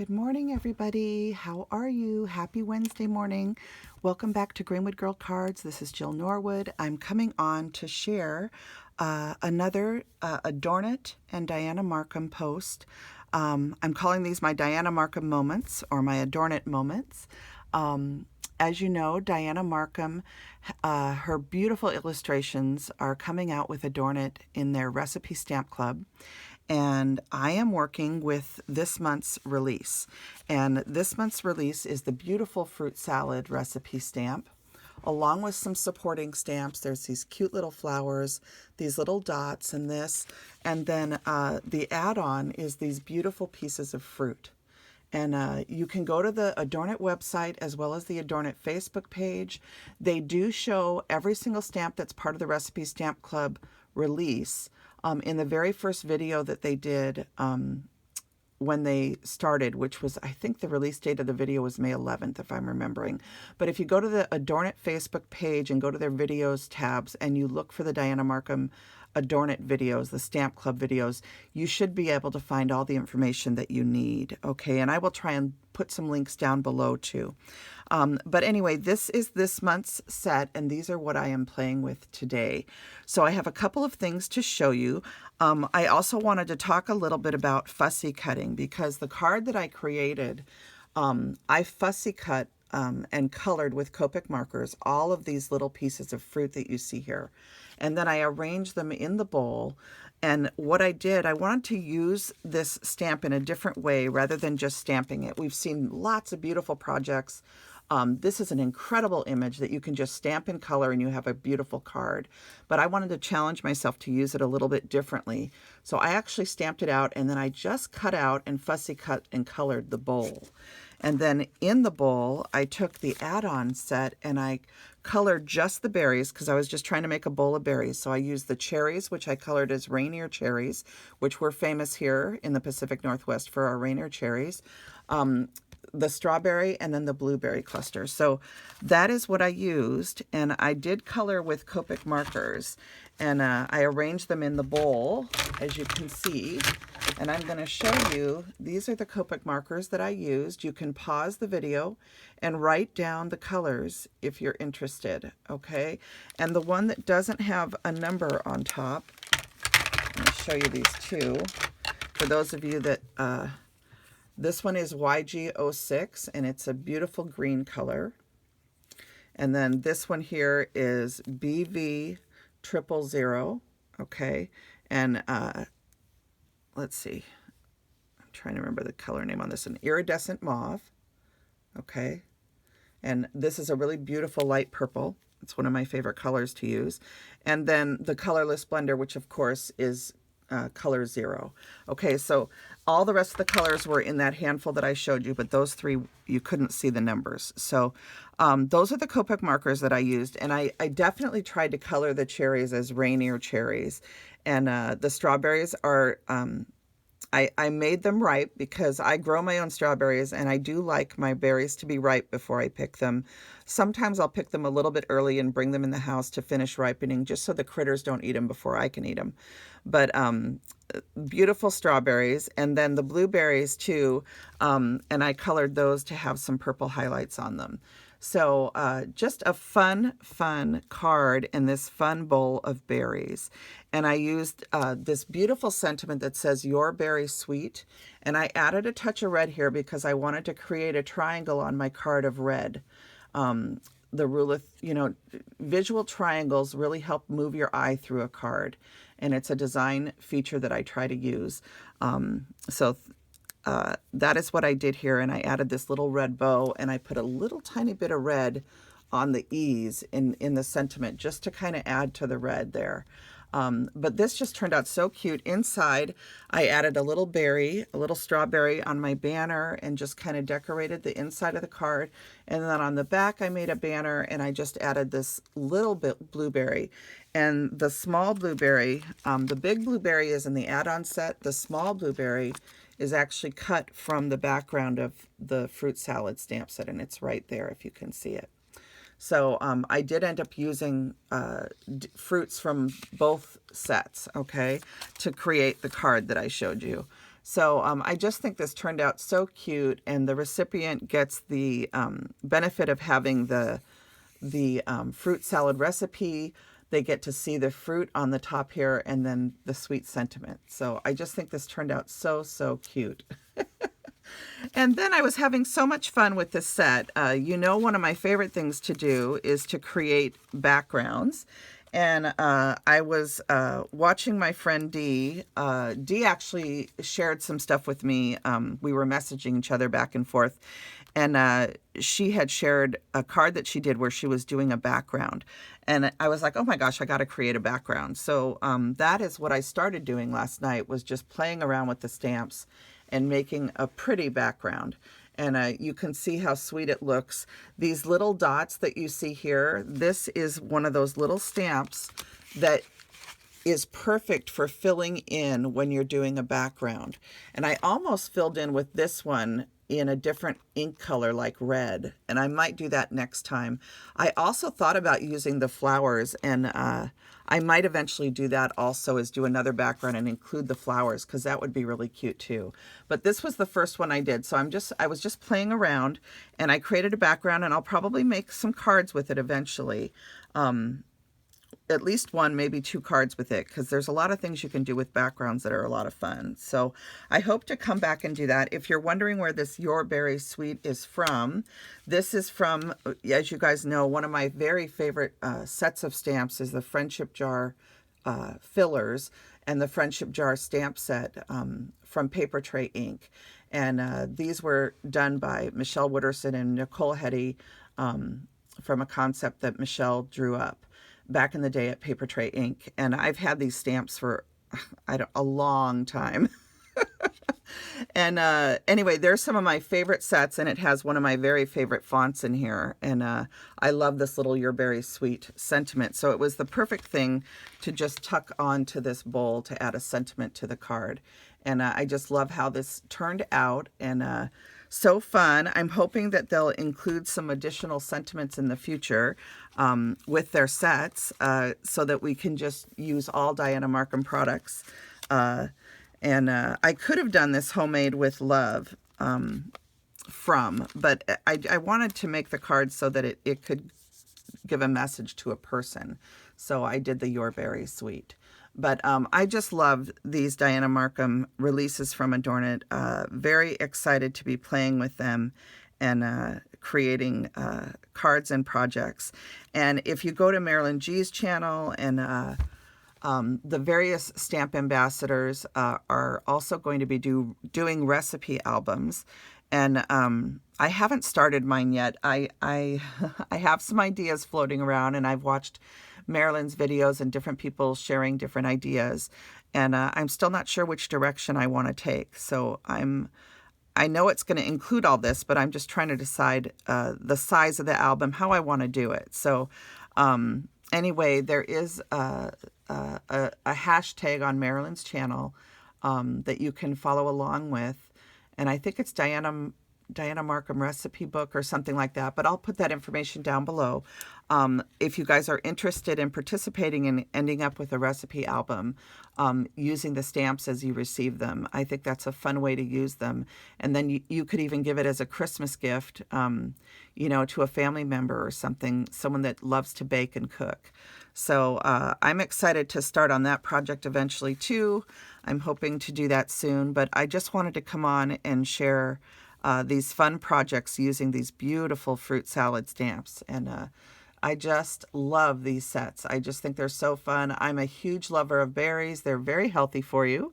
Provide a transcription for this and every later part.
Good morning, everybody. How are you? Happy Wednesday morning. Welcome back to GreenWoodGirlCards. This is Jill Norwood. I'm coming on to share another Adornit and Dianna Marcum post. I'm calling these my Dianna Marcum moments or my Adornit moments. As you know, Dianna Marcum, her beautiful illustrations are coming out with Adornit in their Recipe Stamp Club. And I am working with this month's release. And this month's release is the beautiful fruit salad recipe stamp, along with some supporting stamps. There's these cute little flowers, these little dots and this. And then the add-on is these beautiful pieces of fruit. And you can go to the Adornit website as well as the Adornit Facebook page. They do show every single stamp that's part of the Recipe Stamp Club release. In the very first video that they did when they started, which was, I think the release date of the video was May 11th, if I'm remembering. But if you go to the Adornit Facebook page and go to their videos tabs and you look for the Dianna Marcum Adornit videos, the Stamp Club videos, you should be able to find all the information that you need. Okay, and I will try and put some links down below too. But anyway, this is this month's set, and these are what I am playing with today. So I have a couple of things to show you. I also wanted to talk a little bit about fussy cutting, because the card that I created, I fussy cut and colored with Copic markers all of these little pieces of fruit that you see here. And then I arranged them in the bowl. And what I did, I wanted to use this stamp in a different way rather than just stamping it. We've seen lots of beautiful projects. This is an incredible image that you can just stamp in color and you have a beautiful card. But I wanted to challenge myself to use it a little bit differently. So I actually stamped it out, and then I just cut out and fussy cut and colored the bowl. And then in the bowl, I took the add-on set and I colored just the berries, because I was just trying to make a bowl of berries. So I used the cherries, which I colored as Rainier cherries, which we're famous here in the Pacific Northwest for our Rainier cherries. The strawberry, and then the blueberry cluster. So that is what I used, and I did color with Copic markers, and I arranged them in the bowl, as you can see. And I'm going to show you, these are the Copic markers that I used. You can pause the video and write down the colors if you're interested, okay? And the one that doesn't have a number on top, I'm going to show you these two. For those of you that this one is YG06, and it's a beautiful green color. And then this one here is BV000, okay? And let's see. I'm trying to remember the color name on this one. Iridescent Mauve, okay? And this is a really beautiful light purple. It's one of my favorite colors to use. And then the Colorless Blender, which of course is color 0. Okay, so all the rest of the colors were in that handful that I showed you, but those three, you couldn't see the numbers. So those are the Copic markers that I used, and I definitely tried to color the cherries as Rainier cherries. And the strawberries are, I made them ripe because I grow my own strawberries, and I do like my berries to be ripe before I pick them. Sometimes I'll pick them a little bit early and bring them in the house to finish ripening, just so the critters don't eat them before I can eat them. But beautiful strawberries, and then the blueberries too, and I colored those to have some purple highlights on them. So just a fun card in this fun bowl of berries. And I used this beautiful sentiment that says, "Your berry sweet." And I added a touch of red here because I wanted to create a triangle on my card of red. The rule of, visual triangles really help move your eye through a card. And it's a design feature that I try to use. That is what I did here, and I added this little red bow, and I put a little tiny bit of red on the E's in the sentiment, just to kind of add to the red there. But this just turned out so cute. Inside, I added a little berry, a little strawberry on my banner, and just kind of decorated the inside of the card. And then on the back, I made a banner, and I just added this little bit blueberry. And the small blueberry, the big blueberry is in the add-on set. The small blueberry is actually cut from the background of the fruit salad stamp set, and it's right there if you can see it. So I did end up using fruits from both sets, okay, to create the card that I showed you. So I just think this turned out so cute, and the recipient gets the benefit of having the fruit salad recipe. They get to see the fruit on the top here, and then the sweet sentiment. So I just think this turned out so, so cute. And then I was having so much fun with this set. You know, one of my favorite things to do is to create backgrounds. And I was watching my friend Dee. Dee actually shared some stuff with me. We were messaging each other back and forth. And she had shared a card that she did where she was doing a background. And I was like, oh my gosh, I got to create a background. So that is what I started doing last night, was just playing around with the stamps and making a pretty background. And you can see how sweet it looks. These little dots that you see here, this is one of those little stamps that is perfect for filling in when you're doing a background. And I almost filled in with this one in a different ink color like red, and I might do that next time. I also thought about using the flowers, and I might eventually do that also, is do another background and include the flowers, because that would be really cute too. But this was the first one I did, so I was just playing around, and I created a background, and I'll probably make some cards with it eventually. At least one, maybe two cards with it, because there's a lot of things you can do with backgrounds that are a lot of fun. So I hope to come back and do that. If you're wondering where this Your Berry Sweet is from, this is from, as you guys know, one of my very favorite sets of stamps is the Friendship Jar fillers and the Friendship Jar stamp set from Paper Tray Ink. And these were done by Michelle Wooderson and Nicole Hetty from a concept that Michelle drew up back in the day at Paper Tray Ink. And I've had these stamps for a long time. And anyway, there's some of my favorite sets, and it has one of my very favorite fonts in here. And I love this little Your Berry Sweet sentiment. So it was the perfect thing to just tuck onto this bowl to add a sentiment to the card. And I just love how this turned out, and so fun. I'm hoping that they'll include some additional sentiments in the future with their sets, so that we can just use all Dianna Marcum products. And I could have done this homemade with love but I wanted to make the card so that it could give a message to a person. So I did the Your Berry Sweet. But I just love these Dianna Marcum releases from Adornit. Very excited to be playing with them and creating cards and projects. And if you go to Marilyn G's channel, and the various stamp ambassadors are also going to be doing recipe albums. And I haven't started mine yet. I have some ideas floating around, and I've watched Marilyn's videos and different people sharing different ideas. And I'm still not sure which direction I want to take. So I know it's going to include all this, but I'm just trying to decide the size of the album, how I want to do it. So anyway, there is a hashtag on Marilyn's channel that you can follow along with. And I think it's Dianna Marcum recipe book or something like that, but I'll put that information down below. If you guys are interested in participating in ending up with a recipe album, using the stamps as you receive them, I think that's a fun way to use them. And then you could even give it as a Christmas gift, to a family member or something, someone that loves to bake and cook. So I'm excited to start on that project eventually too. I'm hoping to do that soon, but I just wanted to come on and share these fun projects using these beautiful fruit salad stamps. And I just love these sets. I just think they're so fun. I'm a huge lover of berries. They're very healthy for you.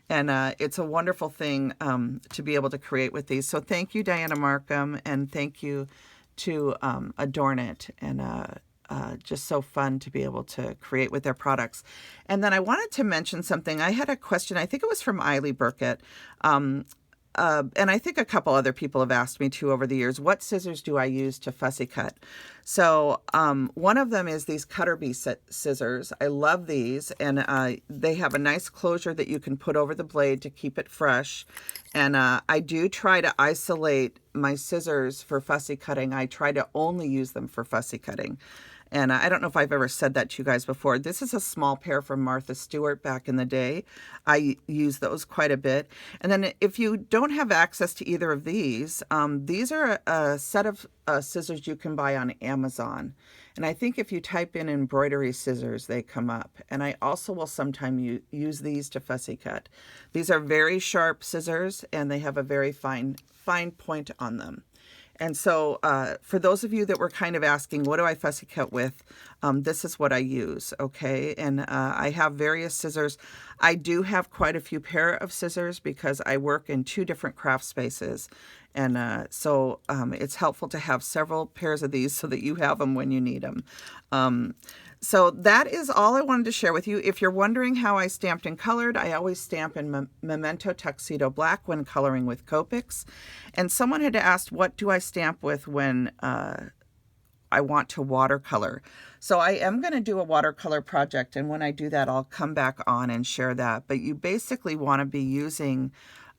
And it's a wonderful thing to be able to create with these. So thank you, Dianna Marcum, and thank you to Adornit. And just so fun to be able to create with their products. And then I wanted to mention something. I had a question, I think it was from Eiley Burkett. And I think a couple other people have asked me too over the years, what scissors do I use to fussy cut? So one of them is these Cutter Bee scissors. I love these, and they have a nice closure that you can put over the blade to keep it fresh. And I do try to isolate my scissors for fussy cutting. I try to only use them for fussy cutting. And I don't know if I've ever said that to you guys before. This is a small pair from Martha Stewart back in the day. I use those quite a bit. And then if you don't have access to either of these are a set of scissors you can buy on Amazon. And I think if you type in embroidery scissors, they come up. And I also will sometimes use these to fussy cut. These are very sharp scissors, and they have a very fine point on them. And so for those of you that were kind of asking, what do I fussy cut with? This is what I use, okay? And I have various scissors. I do have quite a few pair of scissors because I work in 2 different craft spaces. And so it's helpful to have several pairs of these so that you have them when you need them. So that is all I wanted to share with you. If you're wondering how I stamped and colored, I always stamp in Memento Tuxedo Black when coloring with Copics. And someone had asked, what do I stamp with when I want to watercolor? So I am going to do a watercolor project, and when I do that, I'll come back on and share that. But you basically want to be using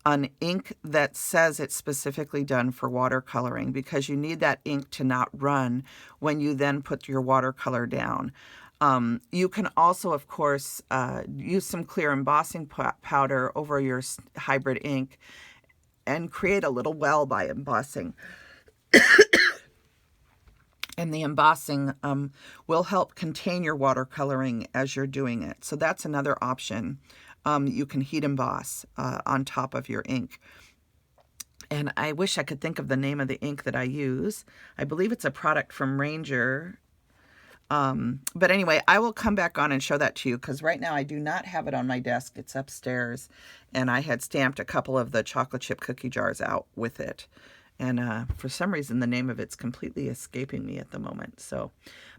an ink that says it's specifically done for watercoloring, because you need that ink to not run when you then put your watercolor down. You can also, of course, use some clear embossing powder over your hybrid ink and create a little well by embossing. And the embossing will help contain your watercoloring as you're doing it. So that's another option. You can heat emboss on top of your ink. And I wish I could think of the name of the ink that I use. I believe it's a product from Ranger. But anyway, I will come back on and show that to you, because right now I do not have it on my desk. It's upstairs. And I had stamped a couple of the chocolate chip cookie jars out with it. And for some reason, the name of it's completely escaping me at the moment. So,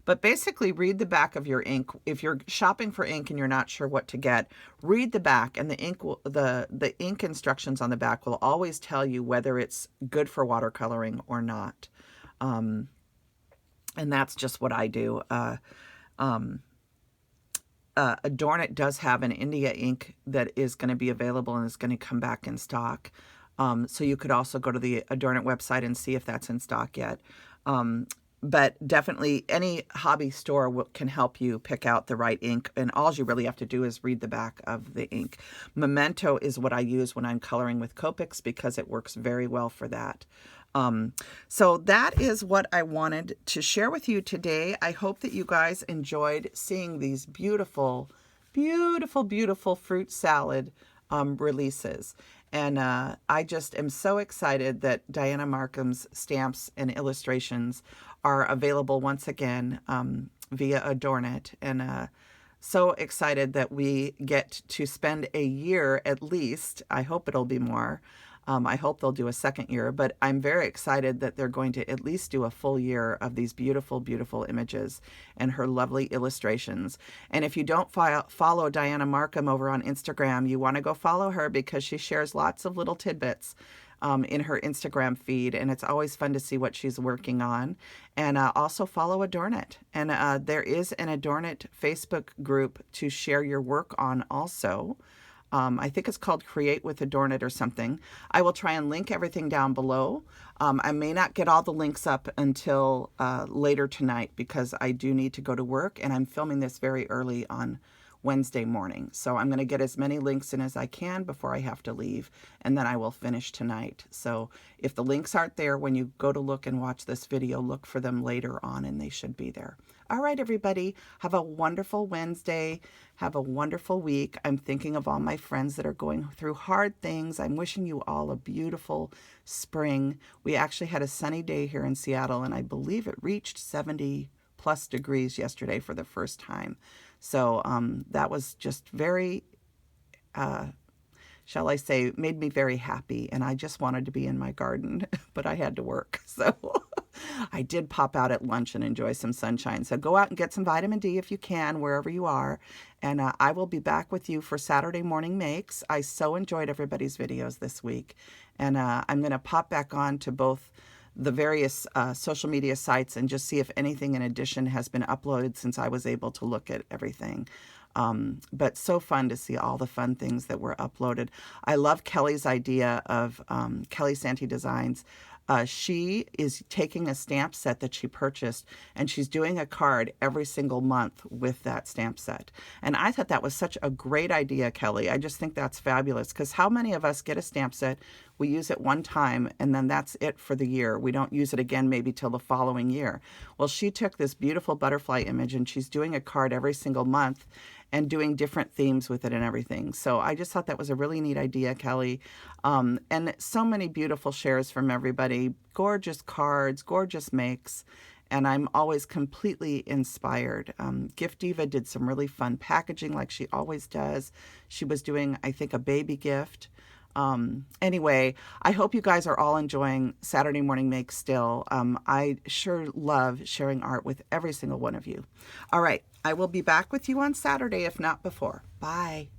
but basically, read the back of your ink. If you're shopping for ink and you're not sure what to get, read the back, and the ink the ink instructions on the back will always tell you whether it's good for watercoloring or not. And that's just what I do. Adornit does have an India ink that is going to be available and is going to come back in stock. So you could also go to the Adornit website and see if that's in stock yet. But definitely any hobby store can help you pick out the right ink. And all you really have to do is read the back of the ink. Memento is what I use when I'm coloring with Copics, because it works very well for that. So that is what I wanted to share with you today. I hope that you guys enjoyed seeing these beautiful, beautiful, beautiful fruit salad releases. And I just am so excited that Dianna Marcum's stamps and illustrations are available once again via Adornit. And so excited that we get to spend a year at least. I hope it'll be more. I hope they'll do a second year, but I'm very excited that they're going to at least do a full year of these beautiful, beautiful images and her lovely illustrations. And if you don't follow Dianna Marcum over on Instagram, you want to go follow her, because she shares lots of little tidbits in her Instagram feed, and it's always fun to see what she's working on. And also follow Adornit. And there is an Adornit Facebook group to share your work on also. I think it's called Create with Adornit or something. I will try and link everything down below. I may not get all the links up until later tonight, because I do need to go to work, and I'm filming this very early on Wednesday morning. So I'm going to get as many links in as I can before I have to leave, and then I will finish tonight. So if the links aren't there when you go to look and watch this video, look for them later on, and they should be there. All right, everybody, have a wonderful Wednesday. Have a wonderful week. I'm thinking of all my friends that are going through hard things. I'm wishing you all a beautiful spring. We actually had a sunny day here in Seattle, and I believe it reached 70+ degrees yesterday for the first time. So that was just very, shall I say, made me very happy. And I just wanted to be in my garden, but I had to work. So I did pop out at lunch and enjoy some sunshine. So go out and get some vitamin D if you can, wherever you are. And I will be back with you for Saturday Morning Makes. I so enjoyed everybody's videos this week. And I'm going to pop back on to both the various social media sites and just see if anything in addition has been uploaded since I was able to look at everything. But so fun to see all the fun things that were uploaded. I love Kelly's idea of Kelly Santee Designs. She is taking a stamp set that she purchased and she's doing a card every single month with that stamp set. And I thought that was such a great idea, Kelly. I just think that's fabulous, because how many of us get a stamp set, we use it one time, and then that's it for the year. We don't use it again maybe till the following year. Well, she took this beautiful butterfly image and she's doing a card every single month and doing different themes with it and everything. So I just thought that was a really neat idea, Kelly. And so many beautiful shares from everybody. Gorgeous cards, gorgeous makes. And I'm always completely inspired. Gift Diva did some really fun packaging like she always does. She was doing, I think, a baby gift. Anyway, I hope you guys are all enjoying Saturday Morning Makes still. I sure love sharing art with every single one of you. All right, I will be back with you on Saturday, if not before. Bye.